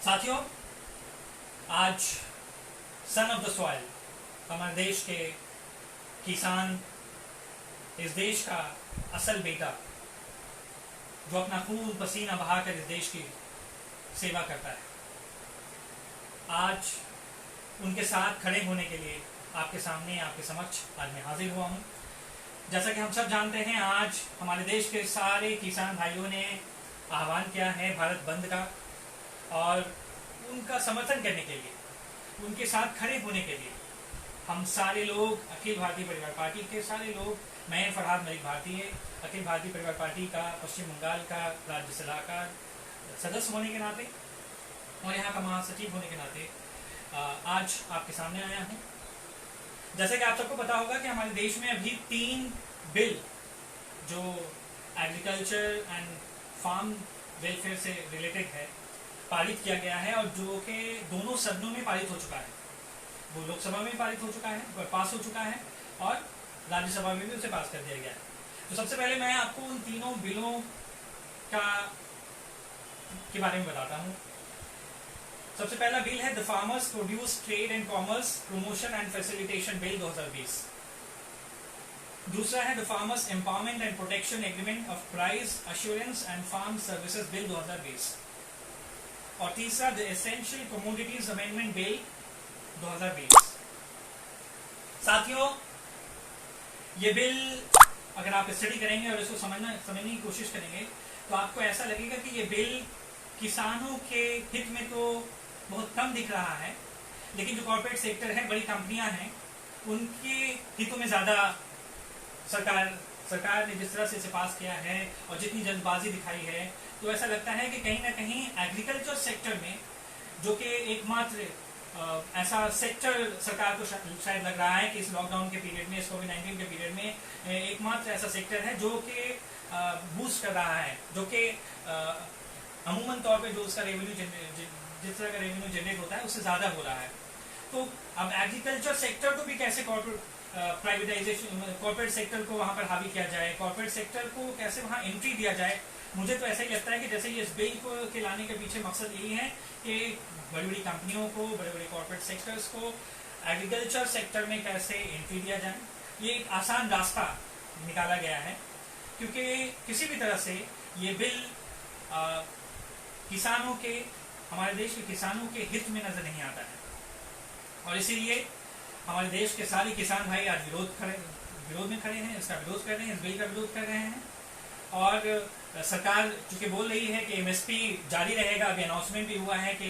साथियों, आज son of the soil, हमारे देश के किसान, इस देश का असल बेटा, जो अपना खून पसीना बहाकर इस देश की सेवा करता है, आज उनके साथ खड़े होने के लिए आपके सामने, आपके समक्ष आज मैं हाजिर हुआ हूँ। जैसा कि हम सब जानते हैं, आज हमारे देश के सारे किसान भाइयों ने आह्वान किया है भारत बंद का, और उनका समर्थन करने के लिए, उनके साथ खड़े होने के लिए हम सारे लोग, अखिल भारतीय परिवार पार्टी के सारे लोग, मैं फरहाद मलिक भारतीय, अखिल भारतीय परिवार पार्टी का पश्चिम बंगाल का राज्य सलाहकार सदस्य होने के नाते और यहाँ का महासचिव होने के नाते आज आपके सामने आया हूँ। जैसे कि आप सबको पता होगा कि हमारे देश में अभी 3 बिल जो एग्रीकल्चर एंड फार्म वेलफेयर से रिलेटेड है पारित किया गया है, और जो कि दोनों सदनों में पारित हो चुका है। वो लोकसभा में पारित हो चुका है, पास हो चुका है, और राज्यसभा में भी उसे पास कर दिया गया है। तो सबसे पहले मैं आपको उन तीनों बिलों के बारे में बताता हूँ। सबसे पहला बिल है the farmers produce trade and commerce promotion and facilitation bill 2020। दूसरा है the farmers empowerment and protection agreement of price assurance and farm services bill 2020। और तीसरा the essential commodities amendment bill 2020। साथियों, ये बिल अगर आप स्टडी करेंगे और इसको समझने की कोशिश करेंगे तो आपको ऐसा लगेगा कि ये बिल किसानों के हित में तो बहुत कम दिख रहा है, लेकिन जो कॉर्पोरेट सेक्टर है, बड़ी कंपनियां हैं, उनके हितों में ज्यादा सरकार ने जिस तरह से इसे पास किया है और जितनी जल्दबाजी दिखाई है, तो ऐसा लगता है कि कहीं ना कहीं एग्रीकल्चर सेक्टर में, जो कि एकमात्र ऐसा सेक्टर सरकार को शायद लग रहा है कि इस लॉकडाउन के पीरियड में, इस कोविड-19 के पीरियड में एकमात्र ऐसा सेक्टर है जो कि बूस्ट कर रहा है, जो कि अमूमन तौर पे जो उसका रेवेन्यू जिस तरह का रेवेन्यू जनरेट होता है उससे ज्यादा हो रहा है। तो अब एग्रीकल्चर सेक्टर को भी कैसे प्राइवेटाइजेशन, कॉर्पोरेट सेक्टर को वहां पर हावी किया जाए, कॉर्पोरेट सेक्टर को कैसे वहां एंट्री दिया जाए। मुझे तो ऐसा ही लगता है कि जैसे ये इस बिल को के लाने के पीछे मकसद यही है कि बड़ी बड़ी कंपनियों को, बड़े बड़े कॉर्पोरेट सेक्टर्स को एग्रीकल्चर सेक्टर में कैसे एंट्री दिया जाए। ये एक आसान रास्ता निकाला गया है, क्योंकि किसी भी तरह से ये बिल किसानों के, हमारे देश के किसानों के हित में नजर नहीं आता है, और इसीलिए हमारे देश के सारे किसान भाई आज विरोध में खड़े हैं, इसका विरोध कर रहे हैं, इस बिल का विरोध कर रहे हैं। और सरकार चूंकि बोल रही है कि एमएसपी जारी रहेगा, अभी अनाउंसमेंट भी हुआ है कि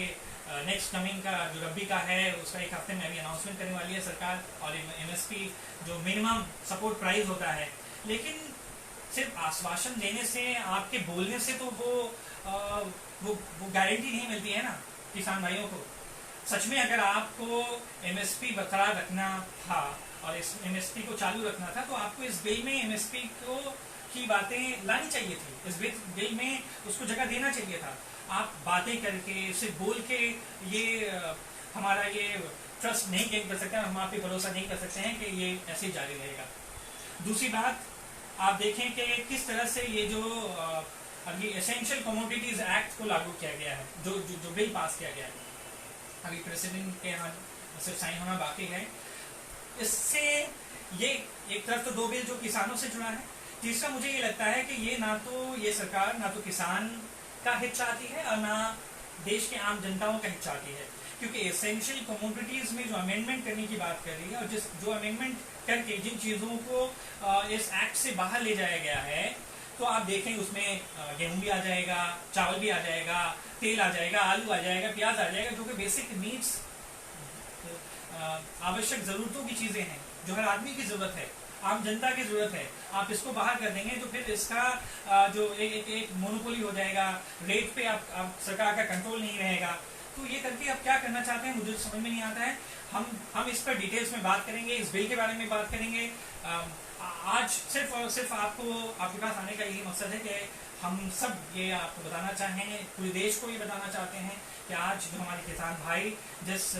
नेक्स्ट कमिंग का जो रबी का है उसका एक हफ्ते में अभी अनाउंसमेंट करने वाली है सरकार, और एमएसपी जो मिनिमम सपोर्ट प्राइस होता है, लेकिन सिर्फ आश्वासन देने से, आपके बोलने से तो वो गारंटी नहीं मिलती है ना किसान भाइयों को। सच में अगर आपको एमएसपी बरकरार रखना था और इस एमएसपी को चालू रखना था, तो आपको इस बिल में एमएसपी की बातें लानी चाहिए थी, इस बिल में उसको जगह देना चाहिए था। आप बातें करके, सिर्फ बोल के ये हमारा ये ट्रस्ट नहीं गेन कर सकते, हम आप पे भरोसा नहीं कर सकते हैं कि ये ऐसे ही जारी रहेगा। दूसरी बात, आप देखें कि किस तरह से ये जो अभी एसेंशियल कमोडिटीज एक्ट को लागू किया गया है, जो बिल पास किया गया है, अभी प्रेसिडेंट के यहाँ सिर्फ साइन होना बाकी है। इससे ये एक तरफ तो 2 बिल जो किसानों से जुड़ा है, तीसरा मुझे ये लगता है कि ये ना तो ये सरकार ना तो किसान का हित चाहती है और ना देश के आम जनताओं का हित चाहती है, क्योंकि एसेंशियल कमोडिटीज में जो अमेंडमेंट करने की बात कर रही है, और जो अमेंडमेंट करके जिन चीजों को इस एक्ट से बाहर ले जाया गया है, तो आप देखें उसमें गेहूं भी आ जाएगा, चावल भी आ जाएगा, तेल आ जाएगा, आलू आ जाएगा, प्याज आ जाएगा, जो कि बेसिक नीड्स, आवश्यक जरूरतों की चीजें हैं, जो हर आदमी की जरूरत है, आम जनता की जरूरत है। आप इसको बाहर कर देंगे तो फिर इसका जो एक मोनोपोली हो जाएगा, रेट पे आप सरकार का कंट्रोल नहीं रहेगा। तो ये करके आप क्या करना चाहते हैं, मुझे समझ में नहीं आता है। हम इस पर डिटेल्स में बात करेंगे, इस बिल के बारे में बात करेंगे। आज सिर्फ और सिर्फ आपके पास आने का यही मकसद है कि हम सब ये आपको बताना चाहें, पूरे देश को ये बताना चाहते हैं कि आज जो हमारे किसान भाई जिस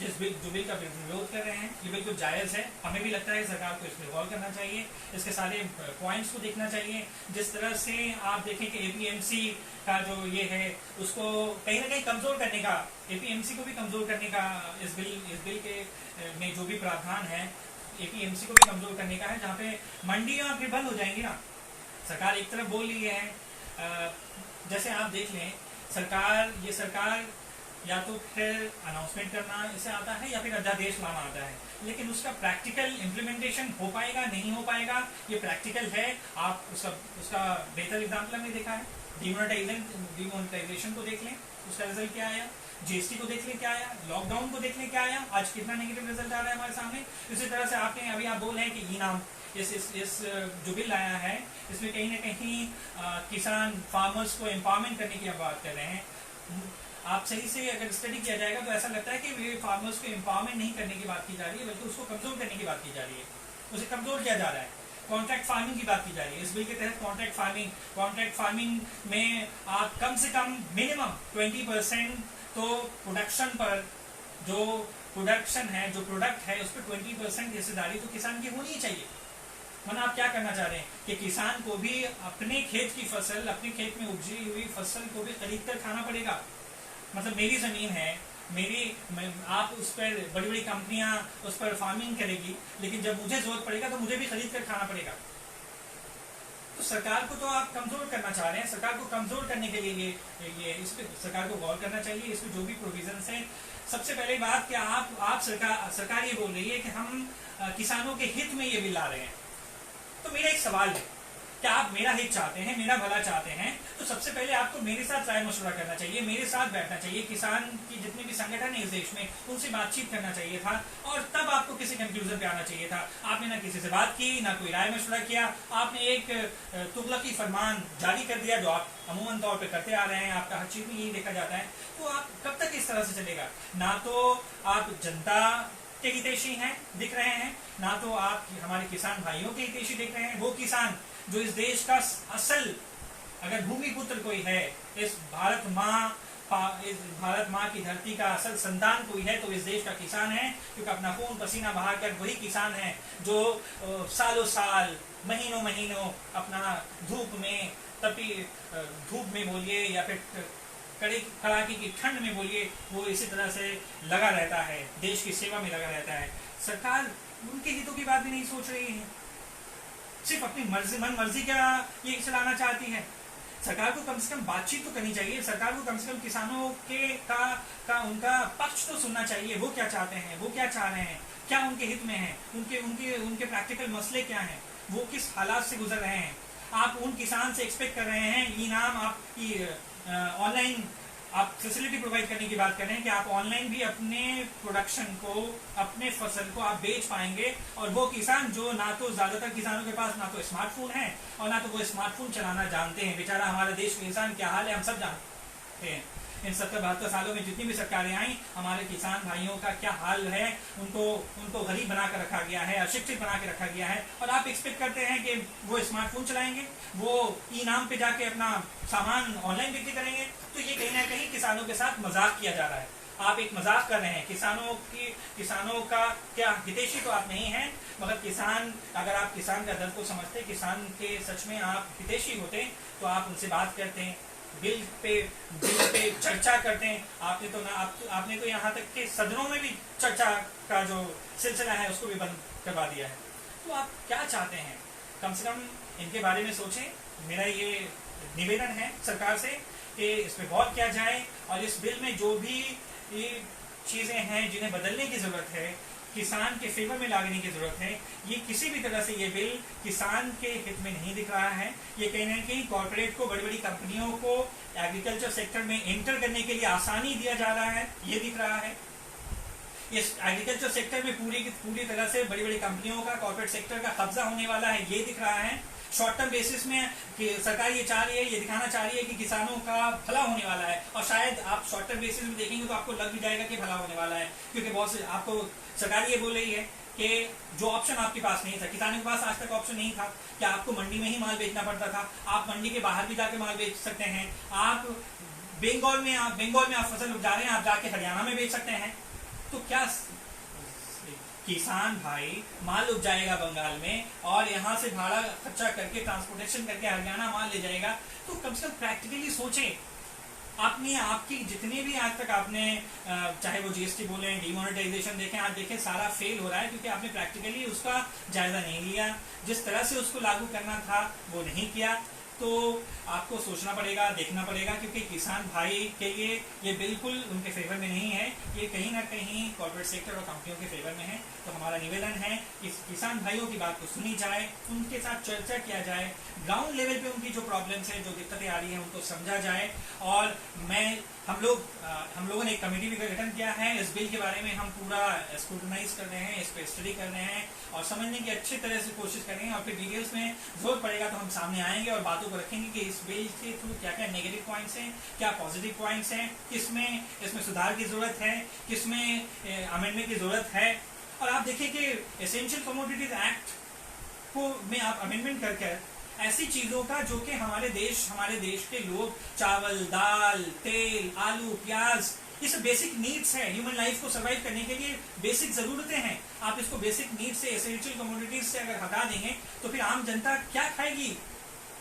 जो बिल का विरोध कर रहे हैं, ये बिल्कुल जायज़ है। हमें भी लगता है सरकार को इसमें गौर करना चाहिए, इसके सारे पॉइंट्स को देखना चाहिए। जिस तरह से आप देखें कि एपीएमसी का जो ये है उसको कहीं ना कहीं कमज़ोर करने का, एपीएमसी को भी कमज़ोर करने का इस बिल के में जो भी प्रावधान है एपीएमसी को भी कमज़ोर करने का है, जहाँ पे मंडियाँ फिर बंद हो जाएंगी ना। सरकार एक तरफ बोल रही है, जैसे आप देख लें सरकार या तो फिर अनाउंसमेंट करना इसे आता है या फिर अध्यादेश लाना आता है, लेकिन उसका प्रैक्टिकल इम्प्लीमेंटेशन हो पाएगा नहीं हो पाएगा ये प्रैक्टिकल है। आप उसका बेहतर एग्जाम्पल हमने देखा है, डिमोनेटाइजेशन को देख लें, उसका रिजल्ट क्या आया, जीएसटी को देख लें क्या आया, लॉकडाउन को देख लें क्या आया, आज कितना नेगेटिव रिजल्ट आ रहा है हमारे सामने। इसी तरह से आपने अभी आप बोल रहे हैं कि इनाम इस जो बिल आया है इसमें कहीं ना कहीं किसान फार्मर्स को एम्पावरमेंट करने की आप बात कर रहे हैं। आप सही से अगर स्टडी किया जाएगा तो ऐसा लगता है कि वे फार्मर्स को एम्पावरमेंट नहीं करने की बात की जा रही है, बल्कि उसको कमजोर करने की बात की जा रही है, उसे कमजोर किया जा रहा है। कॉन्ट्रैक्ट फार्मिंग की बात की जा रही है इस बिल के तहत। कॉन्ट्रैक्ट फार्मिंग में आप कम से कम मिनिमम 20% तो प्रोडक्शन पर, जो प्रोडक्शन है, जो प्रोडक्ट है उस पर 20% हिस्सेदारी तो किसान की होनी ही चाहिए। वरना आप क्या करना चाह रहे हैं कि किसान को भी अपने खेत की फसल, अपने खेत में उपजी हुई फसल को भी खरीद कर खाना पड़ेगा। मतलब मेरी जमीन है, आप उस पर बड़ी बड़ी कंपनियां उस पर फार्मिंग करेगी, लेकिन जब मुझे जरूरत पड़ेगा तो मुझे भी खरीद कर खाना पड़ेगा। तो सरकार को तो आप कमजोर करना चाह रहे हैं। सरकार को कमजोर करने के लिए ये इस पर सरकार को गौर करना चाहिए, इसमें जो भी प्रोविजंस हैं। सबसे पहले बात कि आप सरकार ये बोल रही है कि हम किसानों के हित में ये बिल ला रहे हैं। तो मेरा एक सवाल है, क्या आप मेरा हित चाहते हैं, मेरा भला चाहते हैं, तो सबसे पहले आपको मेरे साथ राय मशवरा करना चाहिए, मेरे साथ बैठना चाहिए, किसान की जितने भी संगठन है इस देश में उनसे बातचीत करना चाहिए था, और तब आपको किसी कंक्लूजन पे आना चाहिए था। आपने ना किसी से बात की, ना कोई राय मशवरा किया, आपने एक तुगलकी फरमान जारी कर दिया, जो आप अमूमन तौर पर करते आ रहे हैं, आपका हर चीज में यही देखा जाता है। तो आप कब तक इस तरह से चलेगा? ना तो आप जनता के हितैषी हैं दिख रहे हैं, ना तो आप हमारे किसान भाइयों के हितैषी दिख रहे हैं। वो किसान जो इस देश का असल, अगर भूमि पुत्र कोई है, इस भारत माँ की धरती का असल संतान कोई है तो इस देश का किसान है, क्योंकि अपना खून पसीना बहाकर वही किसान है जो सालों साल, महीनों महीनों अपना धूप में बोलिए या फिर कड़ाके की ठंड में बोलिए, वो इसी तरह से लगा रहता है, देश की सेवा में लगा रहता है। सरकार उनके हितों की बात भी नहीं सोच रही है, सिर्फ अपनी मन मर्जी क्या ये चलाना चाहती है। सरकार को कम से कम बातचीत तो करनी चाहिए, सरकार को कम से कम किसानों का उनका पक्ष तो सुनना चाहिए। वो क्या चाहते हैं, वो क्या चाह रहे हैं, क्या उनके हित में है, उनके प्रैक्टिकल मसले क्या हैं, वो किस हालात से गुजर रहे हैं। आप उन किसान से एक्सपेक्ट कर रहे हैं इनाम, आप ऑनलाइन आप फैसिलिटी प्रोवाइड करने की बात कर रहे हैं कि आप ऑनलाइन भी अपने प्रोडक्शन को, अपने फसल को आप बेच पाएंगे, और वो किसान जो ना तो ज्यादातर किसानों के पास ना तो स्मार्टफोन है और ना तो वो स्मार्टफोन चलाना जानते हैं। बेचारा हमारा देश के इंसान क्या हाल है हम सब जानते हैं। इन 70-72 सालों में जितनी भी सरकारें आई, हमारे किसान भाइयों का क्या हाल है, उनको गरीब बना कर रखा गया है, अशिक्षित बना के रखा गया है, और आप एक्सपेक्ट करते हैं कि वो स्मार्टफोन चलाएंगे, वो इनाम पे जाके अपना सामान ऑनलाइन बिक्री करेंगे। तो ये कहीं ना कहीं किसानों के साथ मजाक किया जा रहा है। आप एक मजाक कर रहे हैं किसानों का क्या हितैषी तो आप नहीं हैं, मगर अगर आप किसान का दर्द को समझते, किसान के सच में आप हितैषी होते तो आप उनसे बात करते हैं, बिल पे चर्चा करते हैं। आपने तो यहाँ तक कि सदनों में भी चर्चा का जो सिलसिला है उसको भी बंद करवा दिया है। तो आप क्या चाहते हैं? कम से कम इनके बारे में सोचें। मेरा ये निवेदन है सरकार से कि इस पे गौर किया जाए, और इस बिल में जो भी ये चीजें हैं जिन्हें बदलने की जरूरत है, किसान के फेवर में लाने की जरूरत है, ये किसी भी तरह से ये बिल किसान के हित में नहीं दिख रहा है। ये कहीं ना कहीं कॉर्पोरेट को, बड़ी बड़ी कंपनियों को एग्रीकल्चर सेक्टर में एंटर करने के लिए आसानी दिया जा रहा है, ये दिख रहा है। इस एग्रीकल्चर सेक्टर में पूरी तरह से बड़ी बड़ी कंपनियों का, कॉर्पोरेट सेक्टर का कब्जा होने वाला है, ये दिख रहा है। शॉर्ट टर्म बेसिस में कि सरकार ये चाह रही है, ये दिखाना चाह रही है कि किसानों का भला होने वाला है, और शायद आप शॉर्ट टर्म बेसिस में देखेंगे तो आपको लग भी जाएगा कि भला होने वाला है, क्योंकि बहुत से आपको सरकार ये बोल रही है कि जो ऑप्शन आपके पास नहीं था, किसानों के पास आज तक ऑप्शन नहीं था कि आपको मंडी में ही माल बेचना पड़ता था, आप मंडी के बाहर भी जाके माल बेच सकते हैं। आप बंगाल में आप फसल उगा रहे हैं, आप जाके हरियाणा में बेच सकते हैं। तो क्या किसान भाई माल उपजाएगा बंगाल में और यहाँ से भाड़ा खर्चा करके ट्रांसपोर्टेशन करके हरियाणा माल ले जाएगा, तो कम से कम प्रैक्टिकली सोचे। आपने आपकी जितने भी आज तक आपने चाहे वो जीएसटी बोले, डिमोनेटाइजेशन देखें, आज देखें सारा फेल हो रहा है क्योंकि आपने प्रैक्टिकली उसका जायजा नहीं लिया, जिस तरह से उसको लागू करना था वो नहीं किया। तो आपको सोचना पड़ेगा, देखना पड़ेगा, क्योंकि किसान भाई के लिए ये बिल्कुल उनके फेवर में नहीं है, ये कहीं ना कहीं कॉर्पोरेट सेक्टर और कंपनियों के फेवर में है। तो हमारा निवेदन है कि किसान भाइयों की बात को सुनी जाए, उनके साथ चर्चा किया जाए, ग्राउंड लेवल पे उनकी जो प्रॉब्लम्स है, जो दिक्कतें आ रही हैं उनको समझा जाए। और हम लोगों ने एक कमेटी भी गठन किया है, इस बिल के बारे में हम पूरा स्क्रूटनाइज कर रहे हैं, इस पर स्टडी कर रहे हैं और समझने की अच्छी तरह से कोशिश कर रहे हैं। और फिर डिटेल्स में जरूरत पड़ेगा तो हम सामने आएंगे और बातों को रखेंगे कि इस बिल के थ्रू क्या क्या नेगेटिव पॉइंट्स हैं, क्या पॉजिटिव पॉइंट्स हैं, किसमें इसमें सुधार की जरूरत है, किसमें अमेंडमेंट की जरूरत है। और आप देखिए कि एसेंशियल कमोडिटीज एक्ट को में आप अमेंडमेंट करके ऐसी चीजों का जो कि हमारे देश के लोग चावल, दाल, तेल, आलू, प्याज, ये सब बेसिक नीड्स है, ह्यूमन लाइफ को सरवाइव करने के लिए बेसिक जरूरतें हैं। आप इसको बेसिक नीड्स से, एसेंशियल कमोडिटीज से अगर हटा देंगे तो फिर आम जनता क्या खाएगी,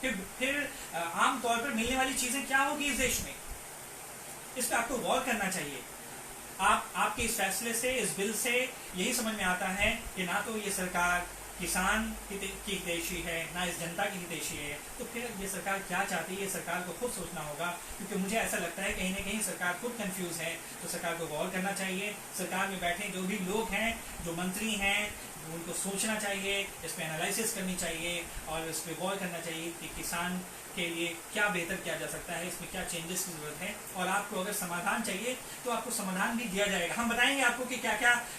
फिर आम तौर पर मिलने वाली चीजें क्या होगी इस देश में। इस पर आपको गौर करना चाहिए। आपके इस फैसले से, इस बिल से यही समझ में आता है कि ना तो ये सरकार किसान की हितैषी है, ना इस जनता की हितैषी है। तो फिर ये सरकार क्या चाहती है, ये सरकार को खुद सोचना होगा, क्योंकि मुझे ऐसा लगता है कहीं ना कहीं सरकार खुद कंफ्यूज है। तो सरकार को गौर करना चाहिए। सरकार में बैठे जो भी लोग हैं, जो मंत्री हैं, उनको सोचना चाहिए, इस पर एनालिसिस करनी चाहिए और इस पर गौर करना चाहिए कि किसान के लिए क्या बेहतर किया जा सकता है, इसमें क्या चेंजेस की जरूरत है। और आपको अगर समाधान चाहिए तो आपको समाधान भी दिया जाएगा। हम बताएंगे आपको कि क्या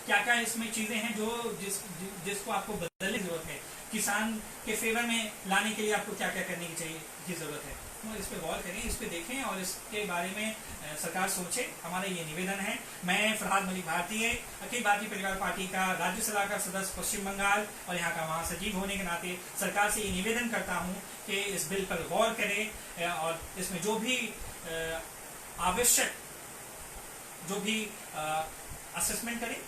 क्या इसमें चीजें हैं जो जिसको आपको बदलने की जरूरत है, किसान के फेवर में लाने के लिए आपको क्या क्या करने की जरूरत है। तो इस पे गौर करें, इस पे देखें और इसके बारे में सरकार सोचे। हमारा ये निवेदन है। मैं फरहाद मलिक भारतीय, अखिल भारतीय परिवार पार्टी का राज्य सलाहकार सदस्य पश्चिम बंगाल और यहाँ का महासचिव होने के नाते सरकार से ये निवेदन करता हूँ कि इस बिल पर गौर करें और इसमें जो भी आवश्यक जो भी असेसमेंट करें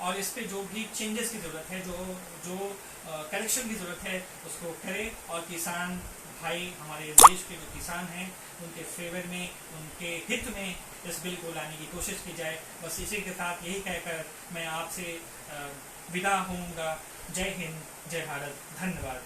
और इस पे जो भी चेंजेस की जरूरत है, जो करेक्शन की जरूरत है उसको करें। और किसान भाई, हमारे देश के जो किसान हैं, उनके फेवर में, उनके हित में इस बिल को लाने की कोशिश की जाए। बस इसी के साथ यही कहकर मैं आपसे विदा होऊंगा। जय हिंद, जय भारत, धन्यवाद।